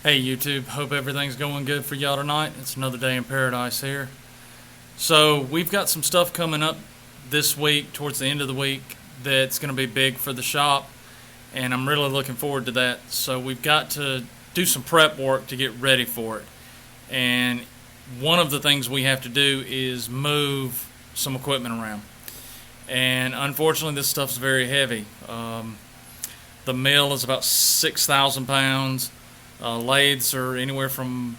Hey YouTube, hope everything's going good for y'all tonight. It's another day in paradise here. So we've got some stuff coming up this week, towards the end of the week, that's going to be big for the shop, and I'm really looking forward to that. So we've got to do some prep work to get ready for it. And one of the things we have to do is move some equipment around. And unfortunately this stuff's very heavy. The mill is about 6,000 pounds. Lathes are anywhere from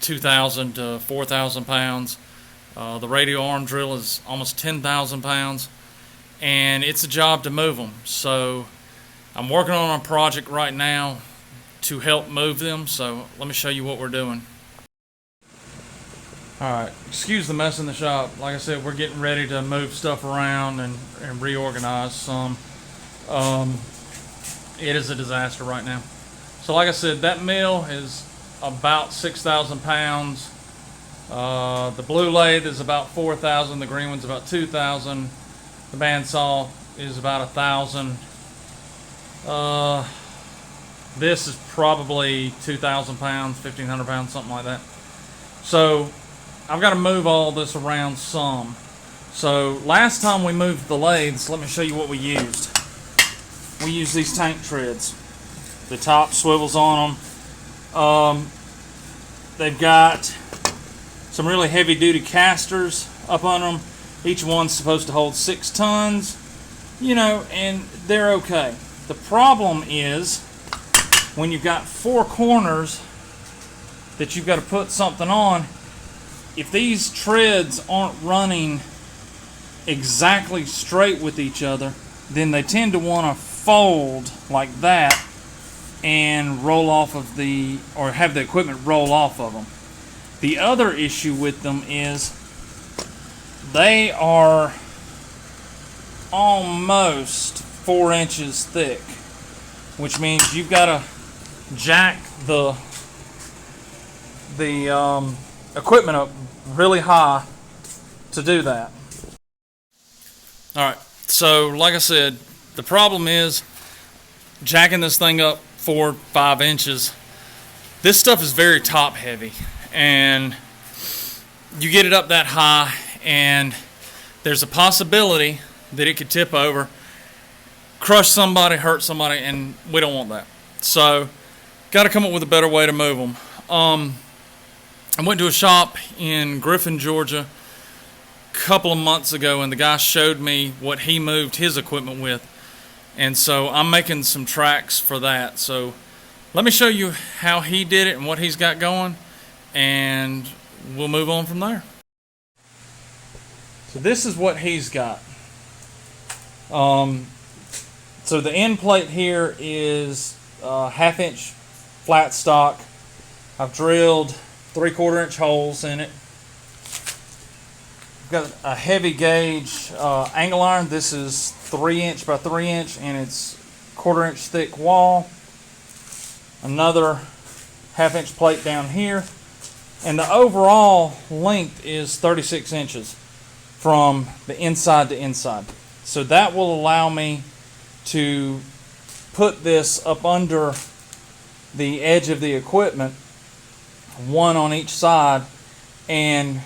2,000 to 4,000 pounds. The radial arm drill is almost 10,000 pounds, and it's a job to move them. So I'm working on a project right now to help move them. So let me show you what we're doing. Alright, excuse the mess in the shop. Like I said, we're getting ready to move stuff around and reorganize some. It is a disaster right now. So like I said, that mill is about 6,000 pounds. The blue lathe is about 4,000. The green one's about 2,000. The bandsaw is about 1,000. This is probably 2,000 pounds, 1,500 pounds, something like that. So I've got to move all this around some. So last time we moved the lathes, let me show you what we used. We used these tank treads. The top swivels on them. They've got some really heavy duty casters up on them. Each one's supposed to hold 6 tons, and they're okay. The problem is when you've got 4 corners that you've got to put something on, if these treads aren't running exactly straight with each other, then they tend to want to fold like that and roll off of or have the equipment roll off of them. The other issue with them is they are almost 4 inches thick, which means you've got to jack the equipment up really high to do that. Alright, so like I said, the problem is jacking this thing up 4-5 inches. This stuff is very top heavy, and you get it up that high and there's a possibility that it could tip over, crush somebody, hurt somebody, and we don't want that. So got to come up with a better way to move them. I went to a shop in Griffin, Georgia a couple of months ago, and the guy showed me what he moved his equipment with. And so I'm making some tracks for that. So let me show you how he did it and what he's got going, and we'll move on from there. So this is what he's got. So the end plate here is 1/2 inch flat stock. I've drilled 3/4 inch holes in it. I've got a heavy gauge angle iron. This is 3 inch by 3 inch, and it's 1/4 inch thick wall. Another 1/2 inch plate down here, and the overall length is 36 inches from the inside to inside. So that will allow me to put this up under the edge of the equipment, one on each side, and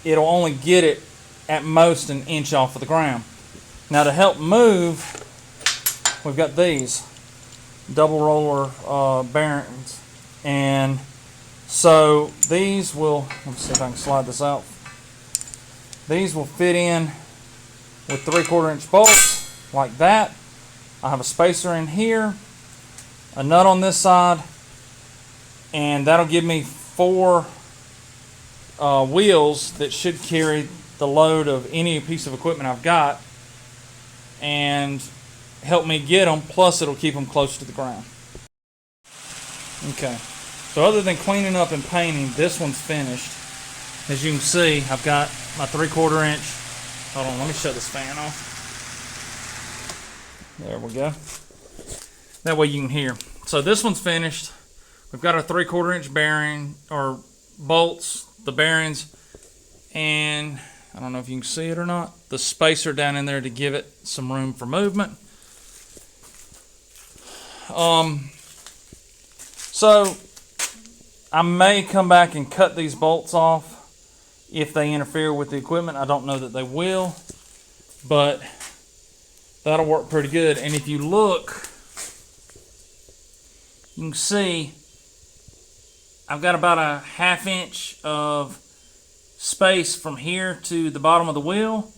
it'll only get it at most 1 inch off of the ground. Now to help move, we've got these double roller bearings, and so these will, let's see if I can slide this out. These will fit in with 3/4 inch bolts like that. I have a spacer in here, a nut on this side, and that'll give me 4 wheels that should carry the load of any piece of equipment I've got and help me get them, plus it'll keep them close to the ground. Okay, so other than cleaning up and painting, this one's finished. As you can see, I've got my 3/4 inch. Hold on, let me shut this fan off. There we go. That way you can hear. So this one's finished. We've got our 3/4 inch bearing, or bolts, the bearings, and I don't know if you can see it or not, the spacer down in there to give it some room for movement. So I may come back and cut these bolts off if they interfere with the equipment. I don't know that they will, but that'll work pretty good. And if you look, you can see I've got about a 1/2 inch of space from here to the bottom of the wheel,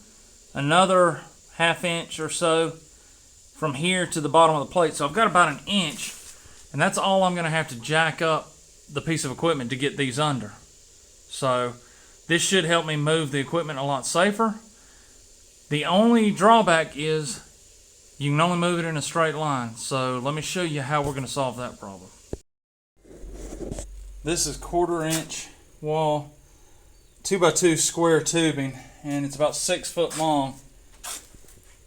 another 1/2 inch or so from here to the bottom of the plate. So I've got about 1 inch, and that's all I'm going to have to jack up the piece of equipment to get these under. So this should help me move the equipment a lot safer. The only drawback is you can only move it in a straight line. So let me show you how we're going to solve that problem. This is 1/4 inch wall, 2x2 square tubing, and it's about 6 foot long.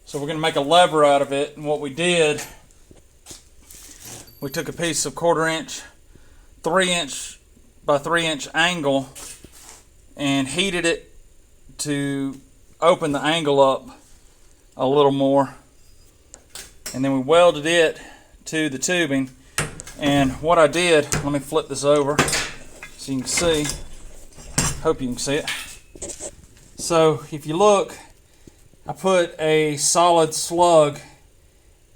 So we're going to make a lever out of it, and what we did, we took a piece of 1/4 inch, 3 inch by 3 inch angle and heated it to open the angle up a little more, and then we welded it to the tubing. And what I did, let me flip this over so you can see, hope you can see it. So if you look, I put a solid slug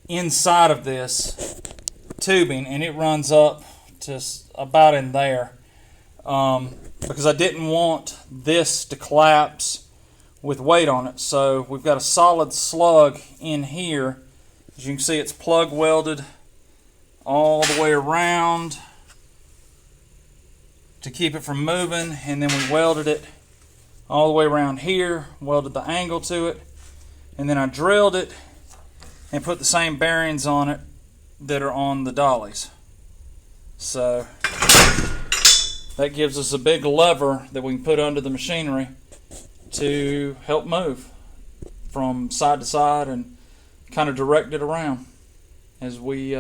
inside of this tubing, and it runs up to about in there, because I didn't want this to collapse with weight on it. So we've got a solid slug in here. As you can see, it's plug welded all the way around to keep it from moving, and then we welded it all the way around here, welded the angle to it, and then I drilled it and put the same bearings on it that are on the dollies. So that gives us a big lever that we can put under the machinery to help move from side to side and kind of direct it around as we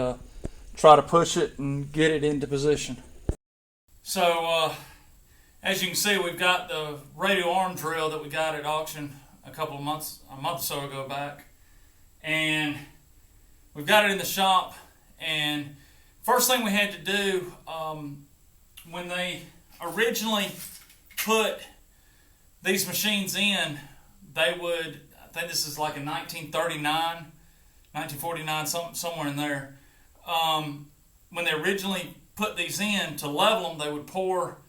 try to push it and get it into position. So as you can see, we've got the radial arm drill that we got at auction a month or so ago back, and we've got it in the shop. And first thing we had to do, when they originally put these machines in, they would, I think this is like a 1939, 1949, somewhere in there. When they originally put these in, to level them, they would pour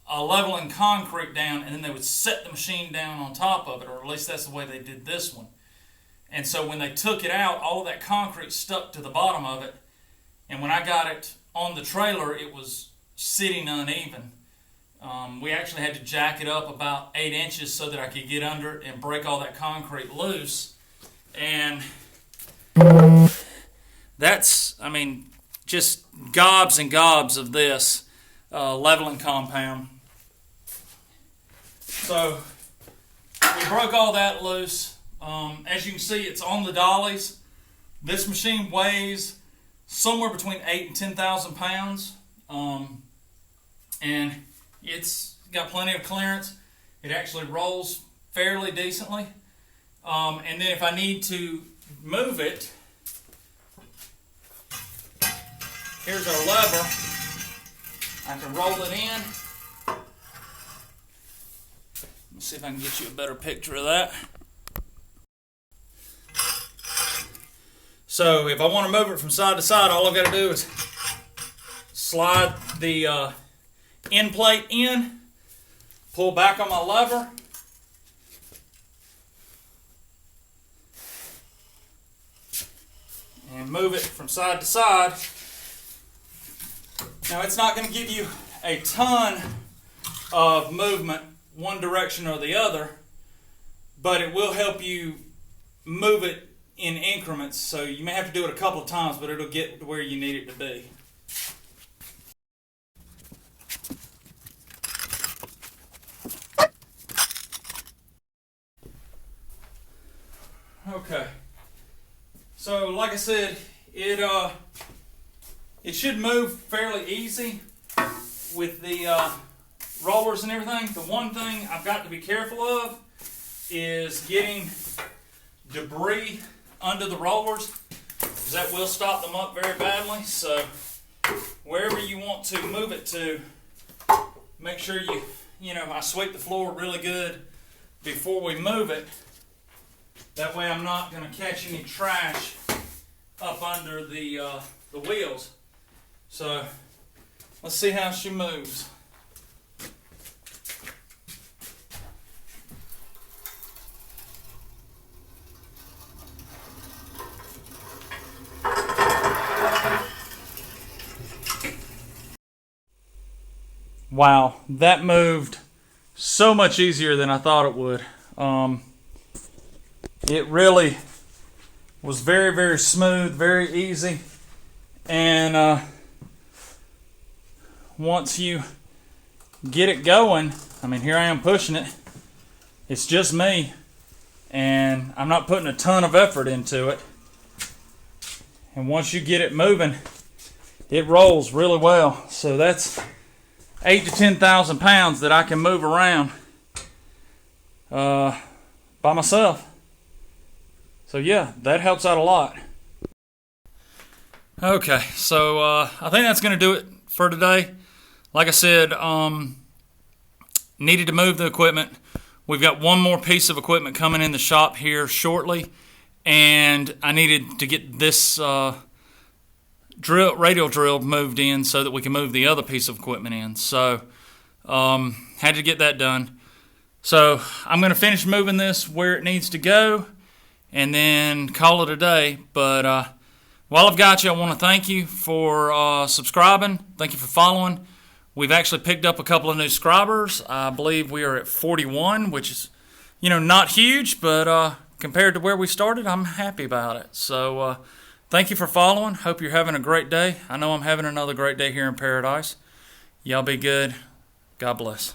a leveling concrete down, and then they would set the machine down on top of it, or at least that's the way they did this one. And so when they took it out, all of that concrete stuck to the bottom of it, and when I got it on the trailer, it was sitting uneven. We actually had to jack it up about 8 inches so that I could get under it and break all that concrete loose. And that's, I mean, just gobs and gobs of this leveling compound. So we broke all that loose. As you can see, it's on the dollies. This machine weighs somewhere between 8,000 and 10,000 pounds. And it's got plenty of clearance. It actually rolls fairly decently. And then if I need to move it, here's our lever. I can roll it in. Let's see if I can get you a better picture of that. So if I want to move it from side to side, all I've got to do is slide the end plate in, pull back on my lever, and move it from side to side. Now, it's not going to give you a ton of movement one direction or the other, but it will help you move it in increments. So you may have to do it a couple of times, but it'll get to where you need it to be. Okay. So like I said, it should move fairly easy with the rollers and everything. The one thing I've got to be careful of is getting debris under the rollers, because that will stop them up very badly. So wherever you want to move it to, make sure I sweep the floor really good before we move it. That way I'm not going to catch any trash up under the wheels. So let's see how she moves. Wow, that moved so much easier than I thought it would. It really was very, very smooth, very easy. And once you get it going, I mean, here I am pushing it. It's just me, and I'm not putting a ton of effort into it. And once you get it moving, it rolls really well. So that's 8,000 to 10,000 pounds that I can move around by myself. So yeah, that helps out a lot. Okay, so I think that's going to do it for today. Like I said, needed to move the equipment. We've got one more piece of equipment coming in the shop here shortly, and I needed to get this radial drill moved in so that we can move the other piece of equipment in. So had to get that done. So I'm going to finish moving this where it needs to go and then call it a day. But while I've got you, I want to thank you for subscribing. Thank you for following. We've actually picked up a couple of new subscribers. I believe we are at 41, which is, not huge, but compared to where we started, I'm happy about it. So thank you for following. Hope you're having a great day. I know I'm having another great day here in paradise. Y'all be good. God bless.